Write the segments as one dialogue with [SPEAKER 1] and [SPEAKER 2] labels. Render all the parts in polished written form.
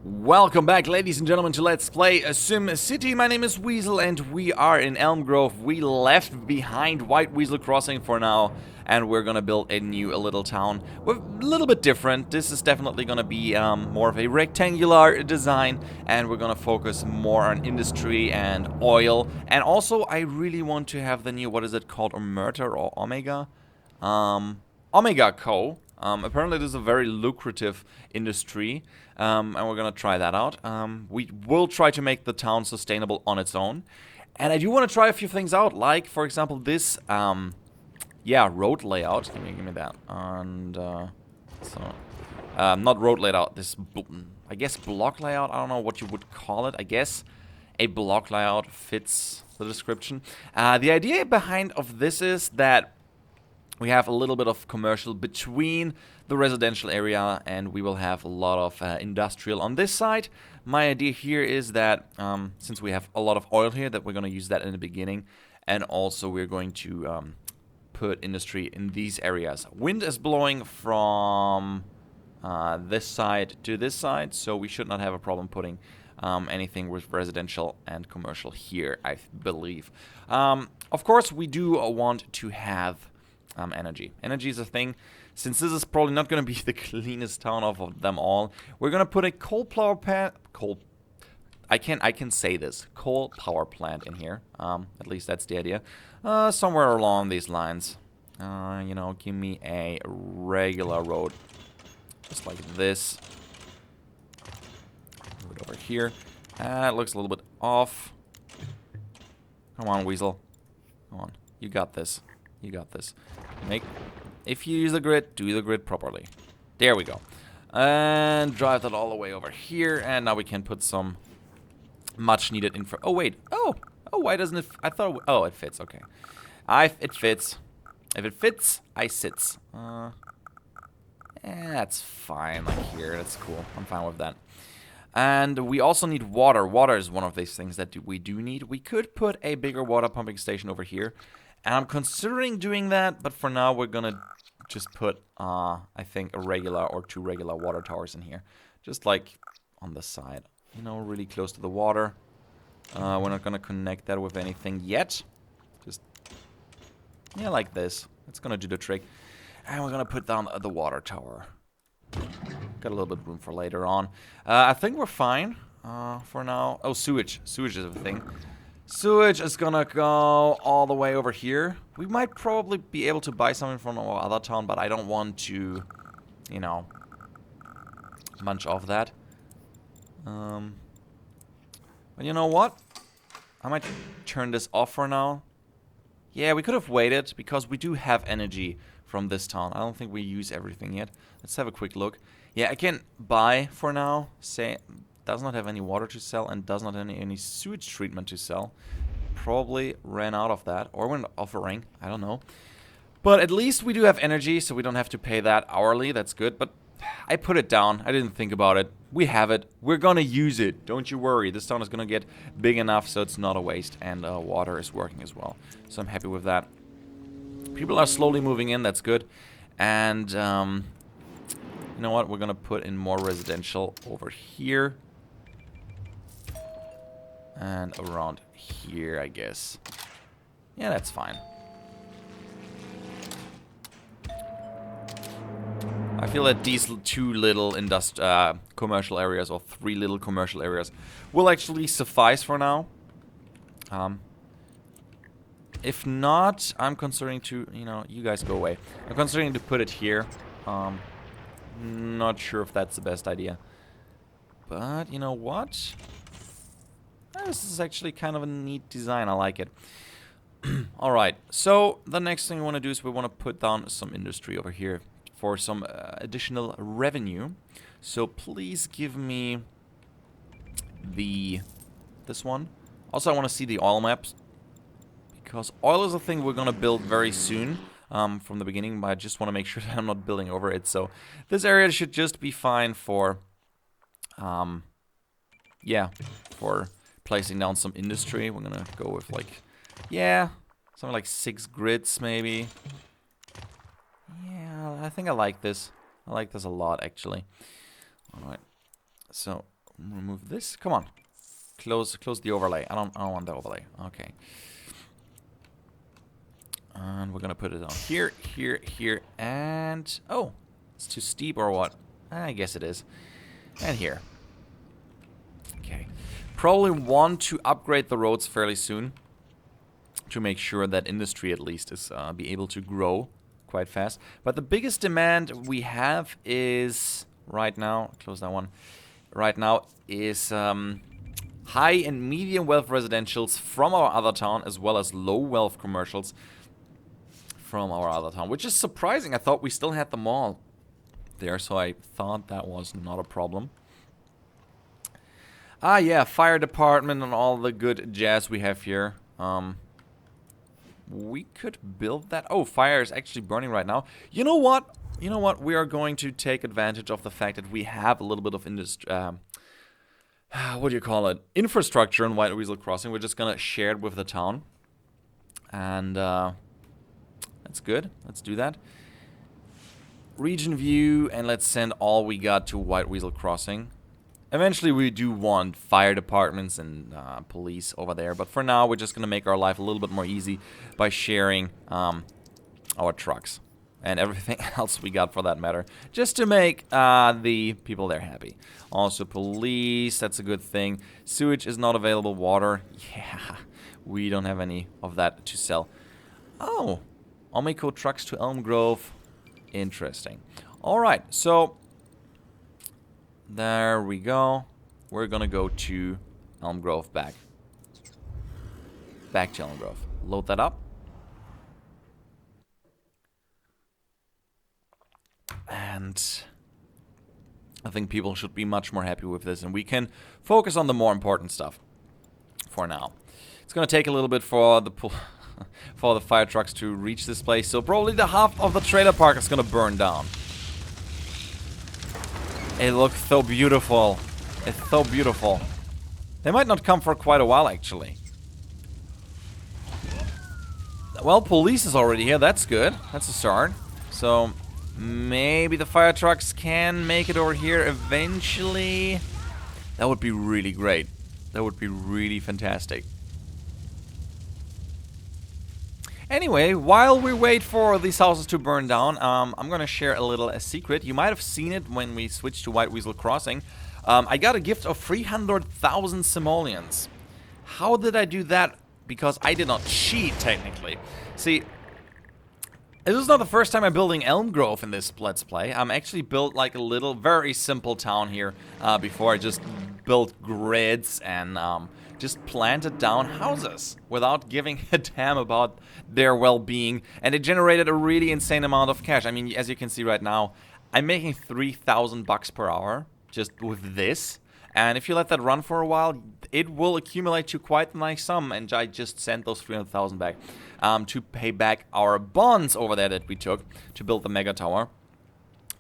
[SPEAKER 1] Welcome back, ladies and gentlemen, to Let's Play SimCity. My name is Weasel, and we are in Elm Grove. We left behind White Weasel Crossing for now, and we're gonna build a new little town. We're a little bit different. This is definitely gonna be more of a rectangular design, and we're gonna focus more on industry and oil. And also, I really want to have the new, what is it called, Omerta or Omega? Omega Co. Apparently this is a very lucrative industry, and we're gonna try that out. We will try to make the town sustainable on its own. And I do want to try a few things out, like, for example, this, road layout. Give me that. And, not road layout, this, I guess, block layout. I don't know what you would call it. I guess a block layout fits the description. The idea behind of this is that we have a little bit of commercial between the residential area, and we will have a lot of industrial on this side. My idea here is that since we have a lot of oil here, that we're going to use that in the beginning, and also we're going to put industry in these areas. Wind is blowing from this side to this side, so we should not have a problem putting anything with residential and commercial here, I believe. Of course, we do want to have energy. Energy is a thing. Since this is probably not going to be the cleanest town of them all, we're going to put a coal power plant. I can say this. Coal power plant in here. At least that's the idea. Somewhere along these lines. Give me a regular road, just like this. Move it over here. It looks a little bit off. Come on, Weasel. Come on. You got this. You got this. If you use the grid, do the grid properly. There we go. And drive that all the way over here. And now we can put some much needed info. Oh, wait. Oh, why doesn't it? I thought. Oh, it fits. Okay. It fits. If it fits, I sits. That's fine. Like here. That's cool. I'm fine with that. And we also need water. Water is one of these things that we do need. We could put a bigger water pumping station over here. And I'm considering doing that, but for now we're gonna just put, I think, a regular or two regular water towers in here. Just like on the side, really close to the water. We're not gonna connect that with anything yet. Just, like this. It's gonna do the trick. And we're gonna put down the water tower. Got a little bit of room for later on. I think we're fine for now. Oh, sewage. Sewage is a thing. Sewage is gonna go all the way over here. We might probably be able to buy something from our other town, but I don't want to, munch off that. But you know what? I might turn this off for now. Yeah, we could have waited, because we do have energy from this town. I don't think we use everything yet. Let's have a quick look. Yeah, I can buy for now. Does not have any water to sell and does not have any sewage treatment to sell. Probably ran out of that, or went offering, I don't know. But at least we do have energy, so we don't have to pay that hourly. That's good, but I put it down. I didn't think about it. We have it. We're gonna use it. Don't you worry. This town is gonna get big enough so it's not a waste, and water is working as well. So I'm happy with that. People are slowly moving in. That's good. And you know what? We're gonna put in more residential over here. And around here, I guess. Yeah, that's fine. I feel that these two little commercial areas, or three little commercial areas, will actually suffice for now. If not, I'm considering to, you guys go away. I'm considering to put it here. Not sure if that's the best idea. But, you know what? This is actually kind of a neat design. I like it. Alright, so the next thing we want to do is we want to put down some industry over here for some additional revenue. So please give me this one. Also, I want to see the oil maps, because oil is a thing we're going to build very soon from the beginning, but I just want to make sure that I'm not building over it. So this area should just be fine for, for placing down some industry. We're gonna go with something like 6 grids maybe. Yeah, I think I like this. I like this a lot, actually. Alright, so remove this. Come on. Close the overlay. I don't want the overlay. Okay. And we're gonna put it on here, here, here, and oh, it's too steep or what? I guess it is. And here. Okay. Probably want to upgrade the roads fairly soon to make sure that industry at least is be able to grow quite fast. But the biggest demand we have is right now. Close that one. Right now is high and medium wealth residentials from our other town, as well as low wealth commercials from our other town, which is surprising. I thought we still had them all there, so I thought that was not a problem. Ah, yeah, fire department and all the good jazz we have here. We could build that. Oh, fire is actually burning right now. You know what? You know what? We are going to take advantage of the fact that we have a little bit of industry. What do you call it? Infrastructure in White Weasel Crossing. We're just gonna share it with the town, and that's good. Let's do that. Region view, and let's send all we got to White Weasel Crossing. Eventually, we do want fire departments and police over there, but for now, we're just gonna make our life a little bit more easy by sharing our trucks and everything else we got for that matter, just to make the people there happy. Also, police, that's a good thing. Sewage is not available. Water, yeah, we don't have any of that to sell. Oh, Omeco trucks to Elm Grove. Interesting. All right, so there we go. We're gonna go to Elm Grove back. Back to Elm Grove. Load that up. And I think people should be much more happy with this, and we can focus on the more important stuff for now. It's gonna take a little bit for the for the fire trucks to reach this place, so probably the half of the trailer park is gonna burn down. It looks so beautiful. It's so beautiful. They might not come for quite a while, actually. Well, police is already here. That's good. That's a start. So maybe the fire trucks can make it over here eventually. That would be really great. That would be really fantastic. Anyway, while we wait for these houses to burn down, I'm gonna share a little secret. You might have seen it when we switched to White Weasel Crossing. I got a gift of 300,000 simoleons. How did I do that? Because I did not cheat, technically. See, this is not the first time I'm building Elm Grove in this Let's Play. I'm actually built like a little, very simple town here before. I just built grids and just planted down houses without giving a damn about their well-being, and it generated a really insane amount of cash. I mean, as you can see right now, I'm making 3,000 bucks per hour just with this, and if you let that run for a while, it will accumulate to quite a nice sum, and I just sent those 300,000 back to pay back our bonds over there that we took to build the mega tower.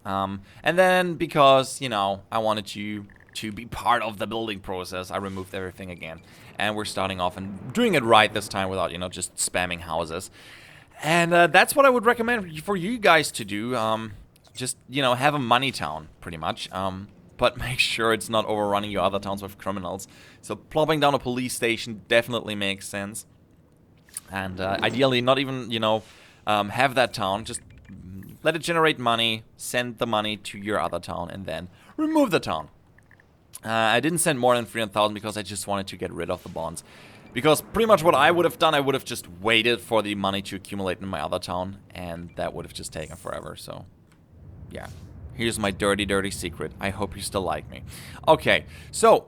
[SPEAKER 1] And then because, you know, I wanted to be part of the building process, I removed everything again. And we're starting off and doing it right this time without, you know, just spamming houses. And that's what I would recommend for you guys to do. Just, you know, have a money town, pretty much. But make sure it's not overrunning your other towns with criminals. So plopping down a police station definitely makes sense. And ideally not even, you know, have that town. Just let it generate money, send the money to your other town, and then remove the town. I didn't send more than 300,000 because I just wanted to get rid of the bonds. Because pretty much what I would have done, I would have just waited for the money to accumulate in my other town, and that would have just taken forever, so yeah. Here's my dirty, dirty secret. I hope you still like me. Okay, so,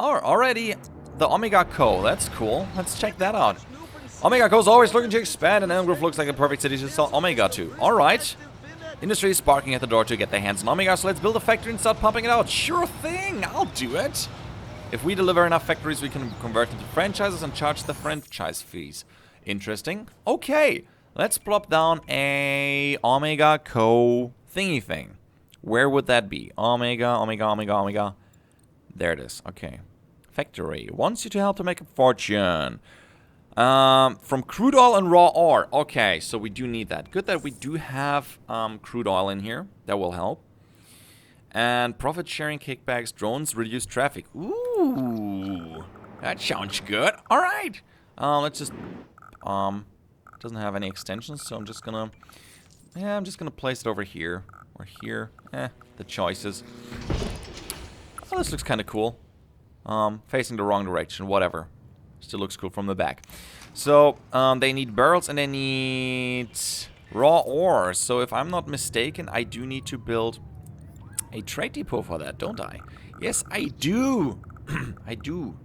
[SPEAKER 1] already the Omega Co. That's cool. Let's check that out. Omega Co. is always looking to expand, and Elm Grove looks like a perfect city to sell Omega to. Alright. Industry is barking at the door to get their hands on Omega, so let's build a factory and start pumping it out. Sure thing, I'll do it. If we deliver enough factories, we can convert into franchises and charge the franchise fees. Interesting. Okay, let's plop down a Omega Co. thingy thing. Where would that be? Omega. There it is. Okay. Factory wants you to help to make a fortune. From crude oil and raw ore. Okay, so we do need that. Good that we do have crude oil in here. That will help. And profit sharing kickbacks, drones, reduce traffic. Ooh, that sounds good. All right. Let's just doesn't have any extensions, so I'm just gonna place it over here or here. The choices. Oh, this looks kind of cool. Facing the wrong direction, whatever. Still looks cool from the back. So, they need barrels and they need raw ore. So, if I'm not mistaken, I do need to build a trade depot for that, don't I? Yes, I do. I do.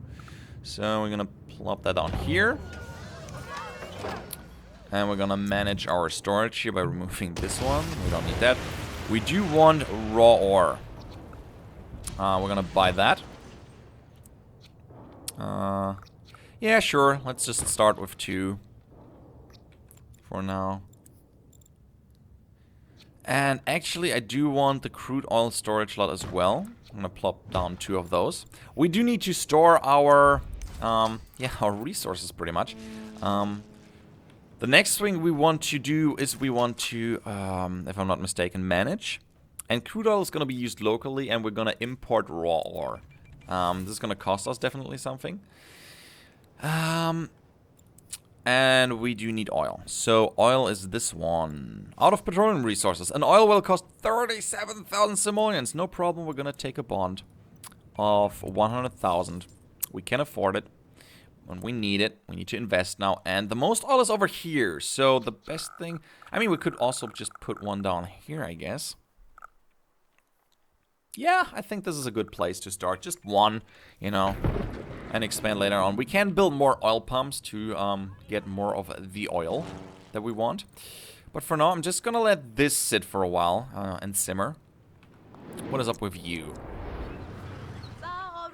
[SPEAKER 1] So, we're gonna plop that down here. And we're gonna manage our storage here by removing this one. We don't need that. We do want raw ore. We're gonna buy that. Yeah, sure. Let's just start with 2 for now. And actually, I do want the crude oil storage lot as well. I'm gonna plop down 2 of those. We do need to store our, our resources pretty much. The next thing we want to do is we want to, if I'm not mistaken, manage. And crude oil is gonna be used locally, and we're gonna import raw ore. This is gonna cost us definitely something. And we do need oil. So oil is this one. Out of petroleum resources. And oil will cost 37,000 simoleons. No problem, we're gonna take a bond of 100,000. We can afford it. When we need it, we need to invest now. And the most oil is over here. So the best thing... I mean, we could also just put one down here, I guess. Yeah, I think this is a good place to start. Just one, you know, and expand later on. We can build more oil pumps to get more of the oil that we want. But for now, I'm just gonna let this sit for a while and simmer. What is up with you?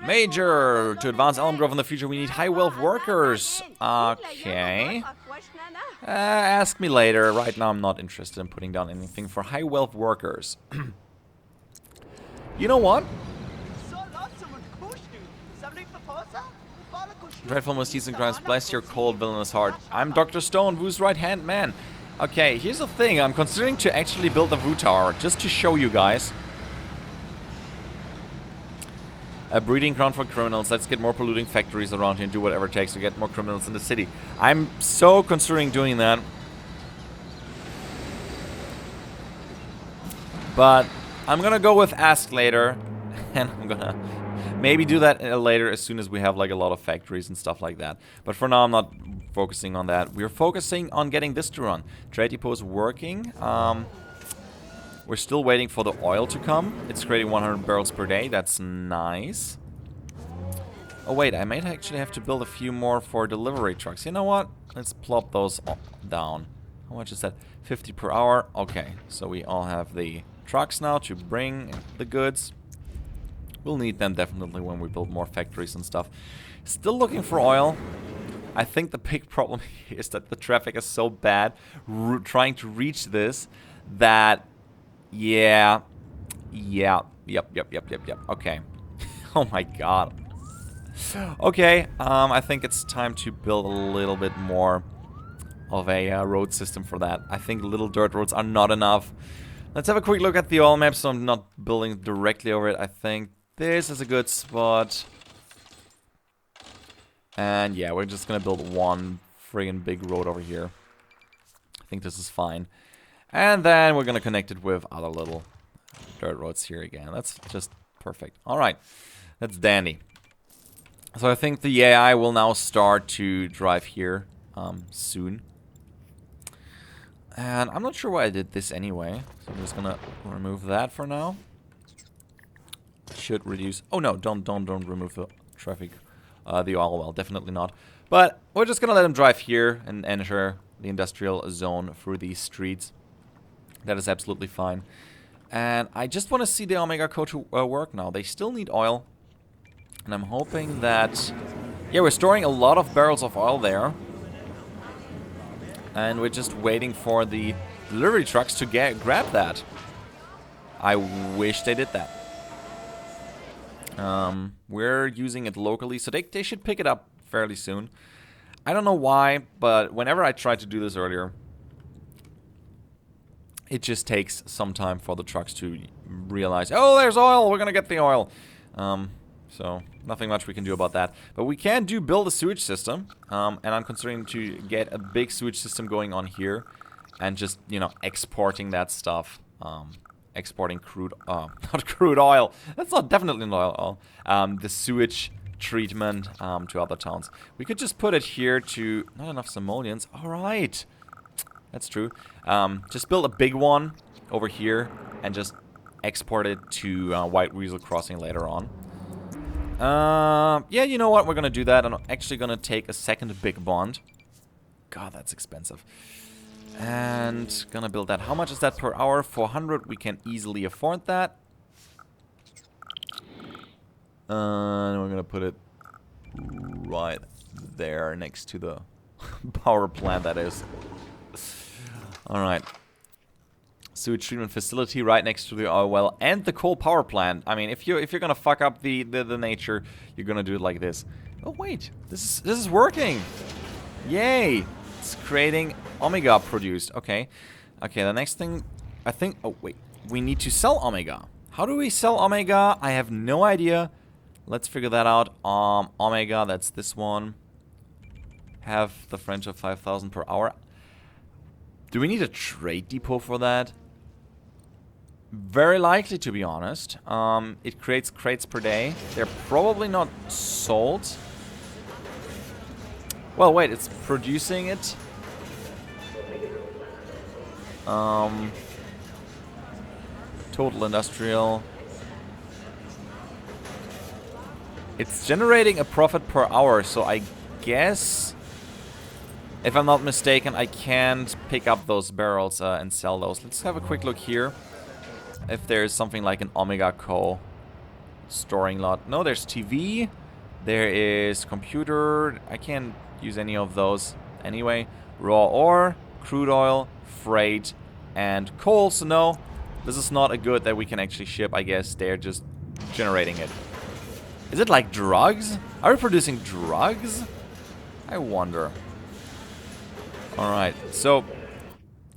[SPEAKER 1] Major! To advance elm growth in the future, we need high wealth workers. Okay. Ask me later. Right now, I'm not interested in putting down anything for high wealth workers. You know what? Dreadful misdeeds and crimes, bless your cold, villainous heart. I'm Dr. Stone, Wu's right-hand man. Okay, here's the thing. I'm considering to actually build a Wu Tower, just to show you guys. A breeding ground for criminals. Let's get more polluting factories around here and do whatever it takes to get more criminals in the city. I'm so considering doing that. But I'm gonna go with ask later. And I'm gonna maybe do that later as soon as we have like a lot of factories and stuff like that. But for now, I'm not focusing on that. We're focusing on getting this to run. Trade depot is working. We're still waiting for the oil to come. It's creating 100 barrels per day. That's nice. Oh, wait. I might actually have to build a few more for delivery trucks. You know what? Let's plop those down. How much is that? 50 per hour. Okay. So we all have the trucks now to bring the goods. We'll need them definitely when we build more factories and stuff. Still looking for oil. I think the big problem is that the traffic is so bad trying to reach this that... Yep. Okay. Oh my god. Okay, I think it's time to build a little bit more of a road system for that. I think little dirt roads are not enough. Let's have a quick look at the oil map so I'm not building directly over it. I think this is a good spot. And yeah, we're just gonna build one friggin' big road over here. I think this is fine. And then we're gonna connect it with other little dirt roads here again. That's just perfect. Alright, that's dandy. So I think the AI will now start to drive here soon. And I'm not sure why I did this anyway. So I'm just gonna remove that for now. Should reduce... Oh no, don't remove the traffic, the oil well, definitely not. But we're just gonna let him drive here and enter the industrial zone through these streets. That is absolutely fine. And I just want to see the Omega code to work now. They still need oil. And I'm hoping that... Yeah, we're storing a lot of barrels of oil there. And we're just waiting for the delivery trucks to grab that. I wish they did that. We're using it locally, so they should pick it up fairly soon. I don't know why, but whenever I tried to do this earlier... It just takes some time for the trucks to realize, oh, there's oil, we're gonna get the oil. So nothing much we can do about that. But we can build a sewage system, and I'm considering to get a big sewage system going on here, and just, you know, exporting that stuff. Exporting crude, not crude oil. That's not definitely not oil. The sewage treatment to other towns. We could just put it here to not enough simoleons. All right, that's true. Just build a big one over here and just export it to White Weasel Crossing later on. Yeah, you know what? We're gonna do that. I'm actually gonna take a second big bond. God, that's expensive. And gonna build that. How much is that per hour? 400. We can easily afford that. And we're gonna put it right there next to the power plant, that is. Alright. Sewage treatment facility right next to the oil well and the coal power plant. I mean, if you're gonna fuck up the nature, you're gonna do it like this. Oh wait, this is working. Yay! It's creating Omega produced. Okay. Okay, the next thing I think, oh wait, we need to sell Omega. How do we sell Omega? I have no idea. Let's figure that out. Omega, that's this one. Have the French of 5,000 per hour. Do we need a trade depot for that? Very likely, to be honest. It creates crates per day. They're probably not sold. Well, wait, it's producing it. Total industrial. It's generating a profit per hour, so I guess, if I'm not mistaken, I can't pick up those barrels and sell those. Let's have a quick look here. If there's something like an Omega Co. storing lot. No, there's TV. There is computer. I can't use any of those anyway. Raw ore, crude oil, freight, and coal. So no, this is not a good that we can actually ship. I guess they're just generating it. Is it like drugs? Are we producing drugs? I wonder. Alright, so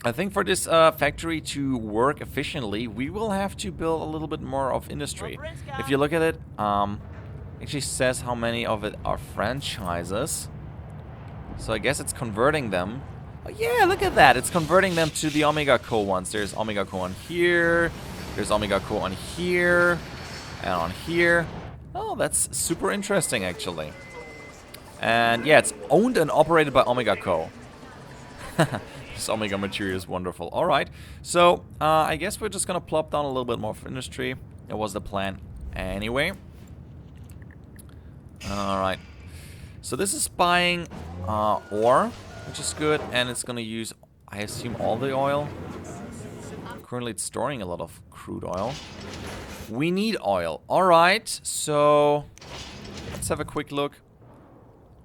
[SPEAKER 1] I think for this factory to work efficiently, we will have to build a little bit more of industry. If you look at it, actually says how many of it are franchises. So I guess it's converting them. Oh yeah, look at that. It's converting them to the Omega Co ones. There's Omega Co on here. There's Omega Co on here. And on here. Oh, that's super interesting, actually. And yeah, it's owned and operated by Omega Co. This Omega material is wonderful. Alright, so I guess we're just gonna plop down a little bit more for industry. That was the plan anyway. Alright. So this is buying ore, which is good, and it's gonna use, I assume, all the oil. Currently it's storing a lot of crude oil. We need oil. Alright, so let's have a quick look.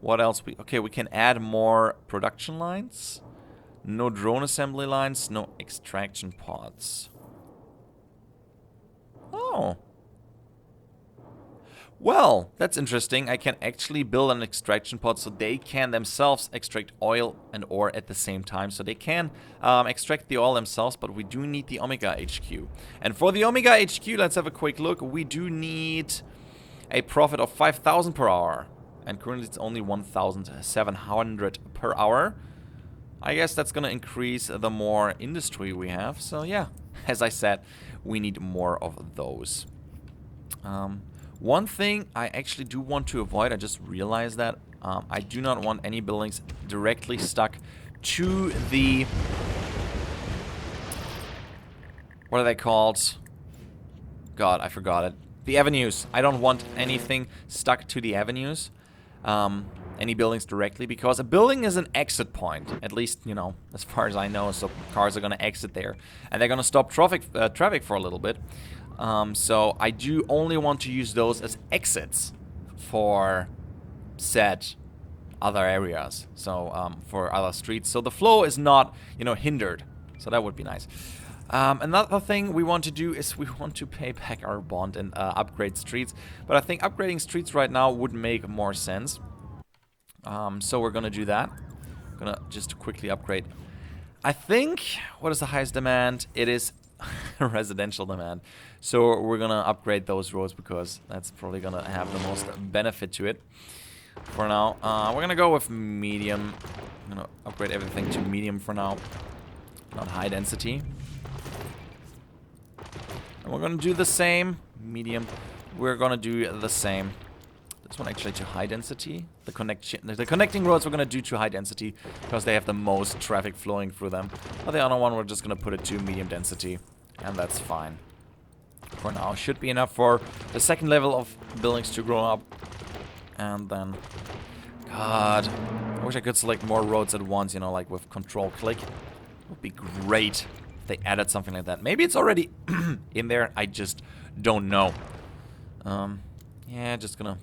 [SPEAKER 1] What else? Okay, we can add more production lines. No drone assembly lines, no extraction pods. Oh. Well, that's interesting. I can actually build an extraction pod so they can themselves extract oil and ore at the same time. So they can extract the oil themselves, but we do need the Omega HQ. And for the Omega HQ, let's have a quick look. We do need a profit of 5,000 per hour. And currently it's only 1,700 per hour. I guess that's going to increase the more industry we have. So yeah, as I said, we need more of those. One thing I actually do want to avoid, I just realized that, I do not want any buildings directly stuck to the, what are they called? God, I forgot it. The avenues. I don't want anything stuck to the avenues. Any buildings directly, because a building is an exit point, at least, you know, as far as I know, so cars are going to exit there, and they're going to stop traffic for a little bit. So I do only want to use those as exits for said other areas, so for other streets, so the flow is not, you know, hindered, so that would be nice. Another thing we want to do is we want to pay back our bond and upgrade streets, but I think upgrading streets right now would make more sense. So we're gonna do that. Gonna just quickly upgrade. I think, what is the highest demand? It is residential demand. So we're gonna upgrade those roads because that's probably gonna have the most benefit to it. For now, we're gonna go with medium. I'm gonna upgrade everything to medium for now, not high density. And we're gonna do the same, medium. We're gonna do the same. This one actually to high density. The connecting roads we're gonna do to high density because they have the most traffic flowing through them. But the other one we're just gonna put it to medium density, and that's fine. For now, should be enough for the second level of buildings to grow up. And then, God, I wish I could select more roads at once, you know, like with control click. It would be great if they added something like that. Maybe it's already in there, I just don't know. Yeah, just gonna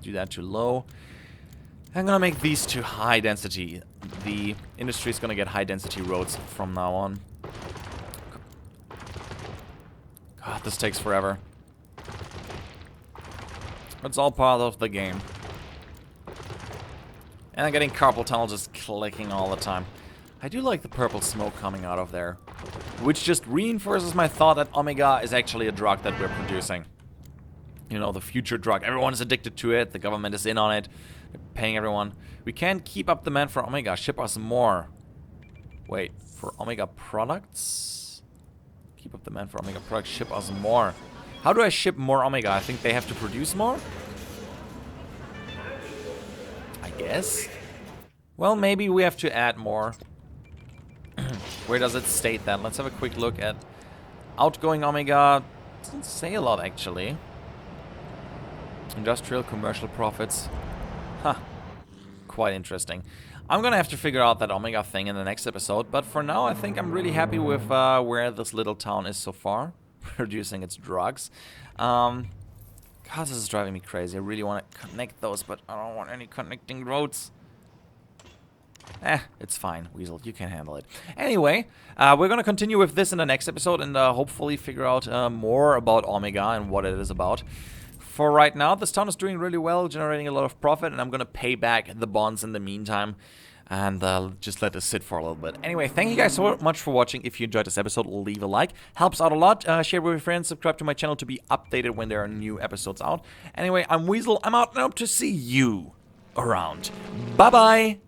[SPEAKER 1] do that to low. I'm gonna make these to high density. The industry is gonna get high density roads from now on. God, this takes forever. It's all part of the game. And I'm getting carpal tunnel just clicking all the time. I do like the purple smoke coming out of there, which just reinforces my thought that Omega is actually a drug that we're producing. You know, the future drug. Everyone is addicted to it. The government is in on it. They're paying everyone. We can't keep up demand for Omega. Ship us more. Wait, for Omega products? Keep up demand for Omega products. Ship us more. How do I ship more Omega? I think they have to produce more? I guess. Well, maybe we have to add more. Where does it state that? Let's have a quick look at outgoing Omega. Doesn't say a lot, actually. Industrial, commercial profits. Huh. Quite interesting. I'm gonna have to figure out that Omega thing in the next episode, but for now I think I'm really happy with where this little town is so far, producing its drugs. God, this is driving me crazy. I really want to connect those, but I don't want any connecting roads. It's fine, Weasel. You can handle it. Anyway, we're gonna continue with this in the next episode and hopefully figure out more about Omega and what it is about. For right now, this town is doing really well, generating a lot of profit, and I'm gonna pay back the bonds in the meantime and just let this sit for a little bit. Anyway, thank you guys so much for watching. If you enjoyed this episode, leave a like. Helps out a lot. Share with your friends. Subscribe to my channel to be updated when there are new episodes out. Anyway, I'm Weasel. I'm out and hope to see you around. Bye-bye.